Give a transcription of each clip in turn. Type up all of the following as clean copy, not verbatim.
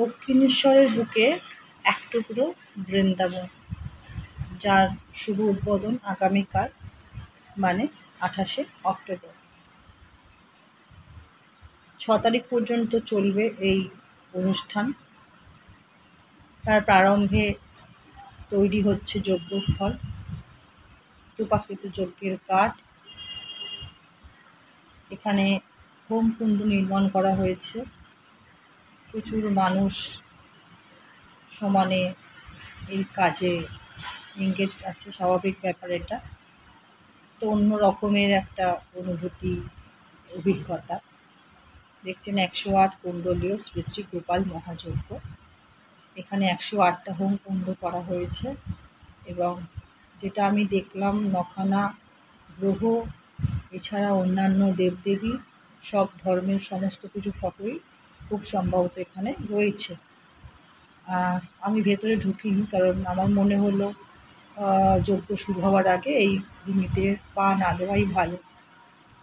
দক্ষিণেশ্বরের বুকে এক টুকরো বৃন্দাবন, যার শুভ উদ্বোধন আগামীকাল মানে 28শে অক্টোবর। 6 তারিখ পর্যন্ত চলবে এই অনুষ্ঠান। তার প্রারম্ভে তৈরি হচ্ছে যজ্ঞস্থল, স্তূপাকৃত যজ্ঞের কাঠ। এখানে হোমকুণ্ড নির্মাণ করা হয়েছে। প্রচুর মানুষ সমানে এই কাজে এনগেজড আছে, স্বাভাবিক ব্যাপার এটা। তো অন্য রকমের একটা অনুভূতি, অভিজ্ঞতা। দেখছেন 108 কুণ্ডলীয় শ্রী শ্রী গোপাল মহাযজ্ঞ। এখানে 108টা হোমকুণ্ড করা হয়েছে এবং যেটা আমি দেখলাম 9খানা গ্রহ, এছাড়া অন্যান্য দেবদেবী, সব ধর্মের সমস্ত কিছু ফটোই খুব সম্ভবত এখানে রয়েছে। আমি ভেতরে ঢুকিনি, কারণ আমার মনে হলো যজ্ঞ শুরু হওয়ার আগে এই ভূমিতে পা না দেওয়াই ভালো।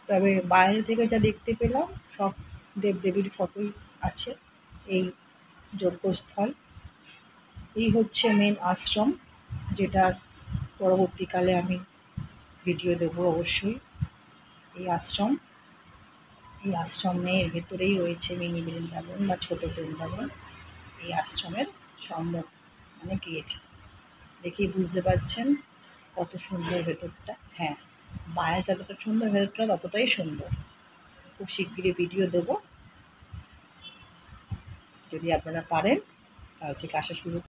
তবে বাইরে থেকে যা দেখতে পেলাম সব দেবদেবীর ফটোই আছে এই যজ্ঞস্থল। এই হচ্ছে মেন আশ্রম, যেটার পরবর্তীকালে আমি ভিডিও দেবো অবশ্যই। এই আশ্রমের ভেতরেই রয়েছে মিনি বৃন্দাবন বা ছোট বৃন্দাবন। এই আশ্রমের সম্মুখ মানে গেট দেখেই বুঝতে পারছেন কত সুন্দর ভেতরটা। হ্যাঁ, বাইরেটা যতটা সুন্দর, ভেতরটা ততটাই সুন্দর। খুব শিগগিরই ভিডিও দেবো, যদি আপনারা পারেন কাল থেকে আসা শুরু